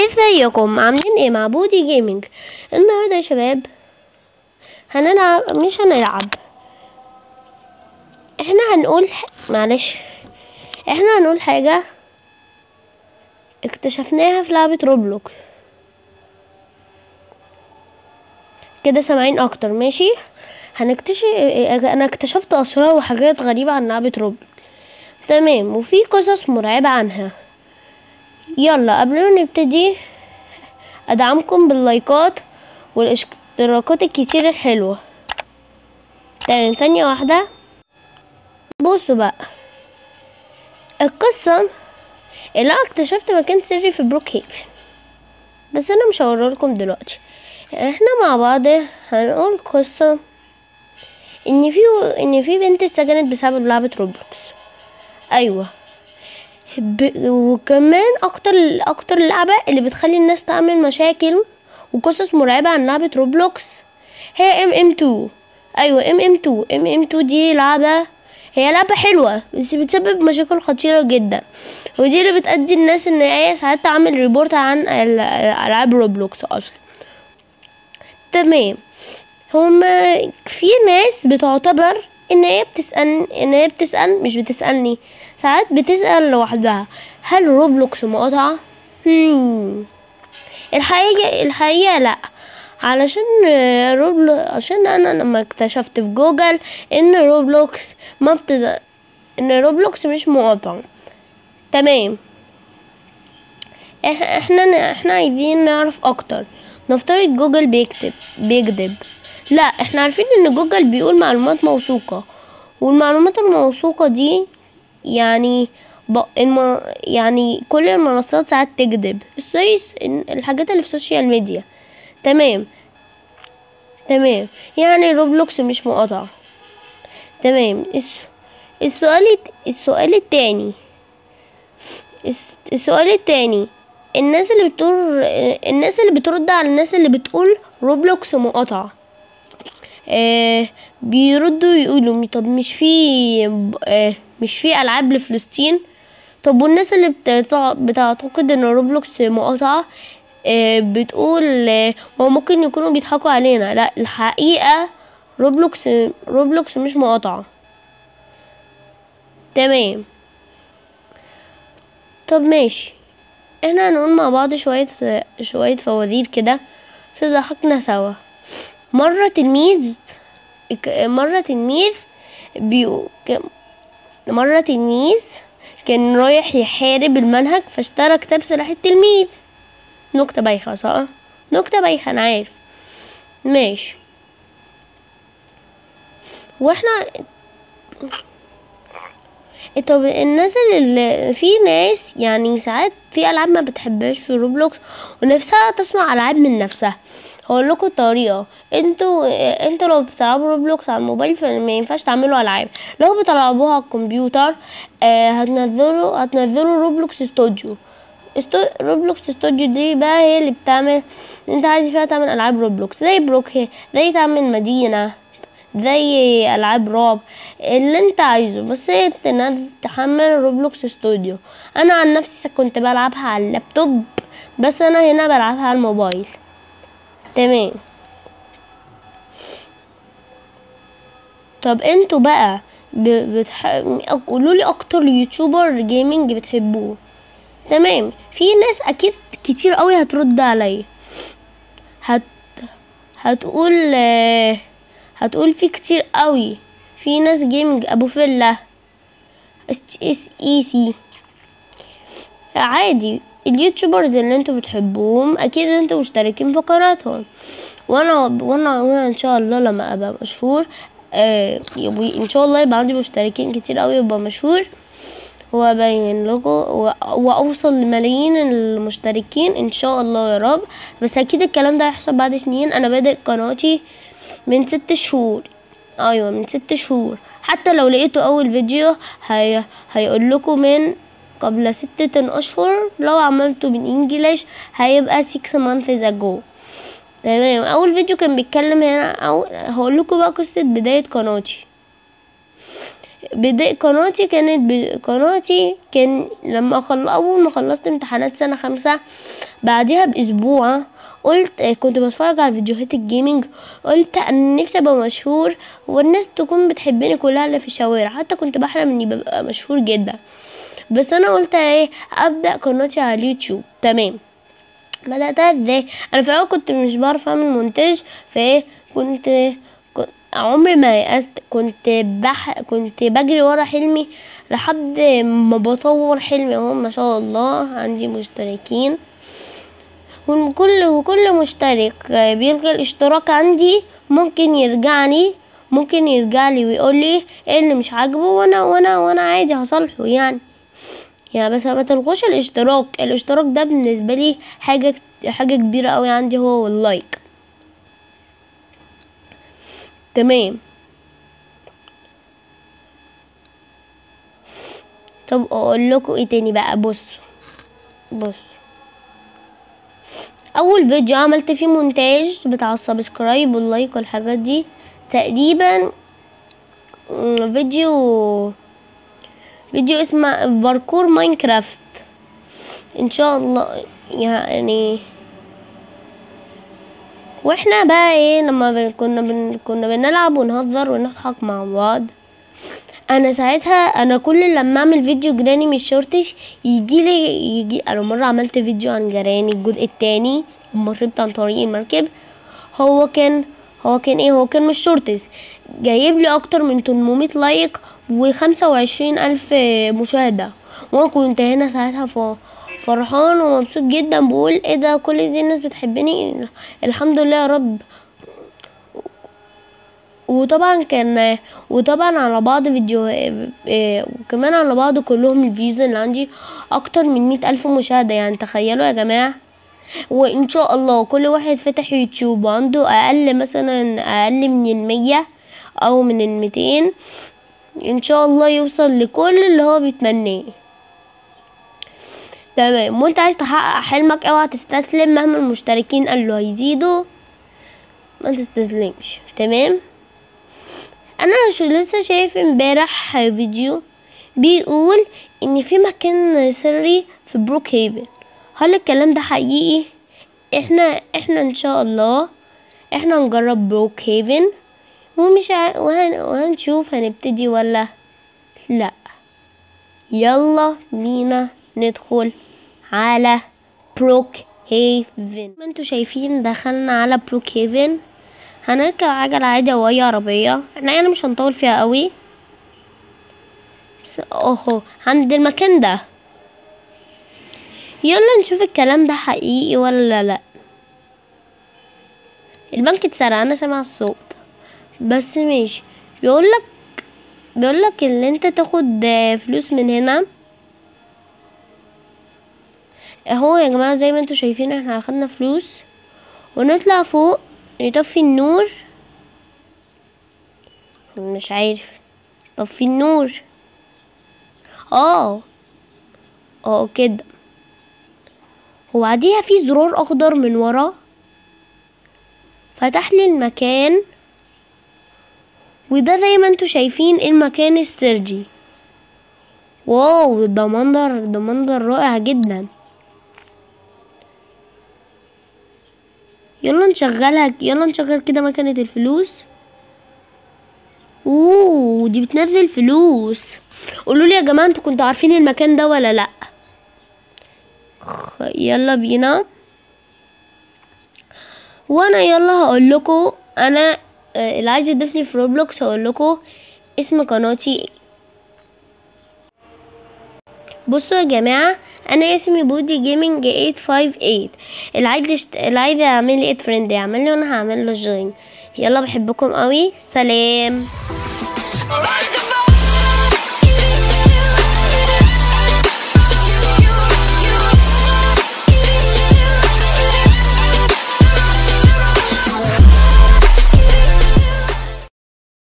ازيكم عاملين ايه مع بودي جيمنج؟ النهارده يا شباب هنلعب، مش هنلعب، احنا هنقول معلش، احنا هنقول حاجة اكتشفناها في لعبة روبلوكس. كده سامعين اكتر؟ ماشي. انا اكتشفت اسرار وحاجات غريبة عن لعبة روبلوكس. تمام، وفي قصص مرعبة عنها. يلا قبل ما نبتدي ادعمكم باللايكات والاشتراكات الكتير الحلوة. تمام، ثانية واحدة. بصوا بقى القصة اللي انا اكتشفت مكان سري في بروك هيف، بس انا مش هوريلكم دلوقتي. احنا مع بعض هنقول قصة ان في بنت اتسجنت بسبب لعبة روبلوكس. ايوه، وكمان اكتر اللعبة اللي بتخلي الناس تعمل مشاكل وقصص مرعبة عن لعبة روبلوكس هي MM2. ايوه MM2 دي هي لعبة حلوة بس بتسبب مشاكل خطيرة جدا، ودي اللي بتأدي الناس ان هي ساعات تعمل ريبورت عن العاب روبلوكس اصلا. تمام، هما في ناس بتعتبر ان هي بتسأل مش بتسألني، ساعات بتسأل لوحدها هل روبلوكس مقاطعة؟ الحقيقة لا، علشان عشان انا لما اكتشفت في جوجل ان روبلوكس مش مقاطعة. تمام، احنا عايزين نعرف اكتر. نفترض جوجل بيكذب. لا، احنا عارفين ان جوجل بيقول معلومات موثوقة، والمعلومات الموثوقة دي يعني يعني كل المنصات ساعات تكذب، الحاجات اللي في السوشيال ميديا. تمام، يعني روبلوكس مش مقاطعة. تمام، السؤال التاني الناس اللي بترد على الناس اللي بتقول روبلوكس مقاطعة، بيردوا يقولوا طب مش في ألعاب لفلسطين؟ طب والناس اللي بتعتقد ان روبلوكس مقاطعة بتقول هو ممكن يكونوا بيضحكوا علينا. لا، الحقيقة روبلوكس مش مقاطعة. تمام، طب ماشي، احنا هنقول مع بعض شوية فوازير كده تضحكنا سوا. مرة تلميذ كان رايح يحارب المنهج فاشترى كتاب سلاح التلميذ. نكتة بايخة صح؟ نكتة بايخة انا عارف. ماشي، واحنا طب الناس اللي في ناس يعني ساعات في العاب ما بتحبهاش في روبلوكس ونفسها تصنع العاب من نفسها. هقول لكم الطريقه. انتوا لو بتلعبوا روبلوكس على الموبايل فما ينفعش تعملوا العاب. لو بتلعبوها على الكمبيوتر هتنزلوا روبلوكس استوديو. روبلوكس استوديو دي بقى هي اللي بتعمل، انت عايز فيها تعمل العاب روبلوكس زي زي تعمل مدينه، زي العاب رعب، اللي انت عايزه، بس هي تحمل روبلوكس استوديو. انا عن نفسي كنت بلعبها على اللابتوب، بس انا هنا بلعبها على الموبايل. تمام، طب انتوا بقى قولولي اكتر يوتيوبر جيمنج بتحبوه. تمام، في ناس اكيد كتير قوي هترد عليا، هتقول في كتير قوي. في ناس جيمنج ابو فيلا، SEC، عادي. اليوتيوبرز اللي انتوا بتحبوهم اكيد انتوا مشتركين في قناتهم، وانا ان شاء الله لما ابقى مشهور ان شاء الله يبقى عندي مشتركين كتير قوي وابقى مشهور وابين لكم واوصل لملايين المشتركين ان شاء الله يا رب. بس اكيد الكلام ده هيحصل بعد سنين. انا بادئ قناتي من 6 شهور. ايوه، من 6 شهور. حتى لو لقيتوا اول فيديو هيقول لكم من قبل 6 اشهر. لو عملته بالانجليش هيبقى 6 months ago. تمام، اول فيديو كان بيتكلم هنا، او هقول لكم بقى قصة بداية قناتي. بداية قناتي قناتي كان لما اول ما خلصت امتحانات سنة 5 بعدها باسبوع قلت كنت بتفرج على فيديوهات الجيمنج، قلت انا نفسي ابقى مشهور والناس تكون بتحبني كلها اللي في الشوارع، حتى كنت بحلم اني ببقى مشهور جدا. بس انا قلت ايه ابدا قناتي على اليوتيوب. تمام، بداتها ازاي؟ انا في الاول كنت مش بعرف اعمل مونتاج، فايه كنت عمري ما يأست، كنت بجري ورا حلمي لحد ما بطور حلمي اهو. ما شاء الله عندي مشتركين، وكل مشترك بيلغي الاشتراك عندي ممكن يرجعلي ويقولي ايه اللي مش عاجبه، وانا عادي هصالحه يعني بس ما تلغوش الاشتراك ده بالنسبه لي حاجه كبيره قوي عندي، هو واللايك. تمام. طب اقول لكم ايه تاني بقى؟ بص اول فيديو عملت فيه مونتاج بتاع السبسكرايب واللايك والحاجات دي تقريبا فيديو اسمه باركور ماينكرافت ان شاء الله يعني. واحنا بقى ايه لما كنا بنلعب ونهزر ونضحك مع بعض. انا ساعتها كل لما اعمل فيديو جراني مش شرطش يجي انا مره عملت فيديو عن جراني الجزء التاني لما هربت عن طريق المركب. هو كان مش شرطش، جايب لي اكتر من 800 لايك و25,000 مشاهده، وانا كنت هنا ساعتها فرحان ومبسوط جدا، بقول ايه ده، كل دي الناس بتحبني، الحمد لله يا رب. وطبعا على بعض فيديو وكمان على بعض كلهم الفيوز اللي عندي اكتر من 100,000 مشاهدة، يعني تخيلوا يا جماعة. وان شاء الله كل واحد فتح يوتيوب وعنده اقل من 100 او من 200 ان شاء الله يوصل لكل اللي هو بيتمناه. تمام. وانت عايز تحقق حلمك اوعى تستسلم مهما المشتركين قالوا هيزيدوا، ما تستسلمش. تمام. انا لسه شايف امبارح فيديو بيقول ان في مكان سري في بروك هيفن. هل الكلام ده حقيقي؟ احنا ان شاء الله نجرب بروك هيفن وهنشوف هنبتدي ولا لا. يلا بينا ندخل على بروك هيفن. ما انتوا شايفين دخلنا على بروك هيفن. هنركب عجلة عادي او اي عربية، احنا يعني مش هنطول فيها قوي. بس عند المكان ده. يلا نشوف الكلام ده حقيقي ولا لا. البنك اتسرق، انا سامع الصوت بس ماشي. بيقولك ان انت تاخد فلوس من هنا اهو يا جماعة. زي ما انتوا شايفين احنا اخدنا فلوس ونطلع فوق نطفي النور. مش عارف طفي النور. كده. وبعديها في زرار اخضر من ورا فتح لي المكان، وده زي ما انتوا شايفين المكان السري. واو، ده منظر رائع جدا. يلا نشغل كده مكنة الفلوس. دي بتنزل فلوس. قولوا لي يا جماعة انتوا كنتوا عارفين المكان ده ولا لا؟ يلا بينا. وانا هقول لكم انا اللي عايز يضيفني في روبلوكس هقول لكم اسم قناتي. بصوا يا جماعة، انا اسمي بودي جيمنج 858. اللي عايز يعمل لي فريند يعمل لي وانا هعمل له جوين. يلا بحبكم قوي، سلام.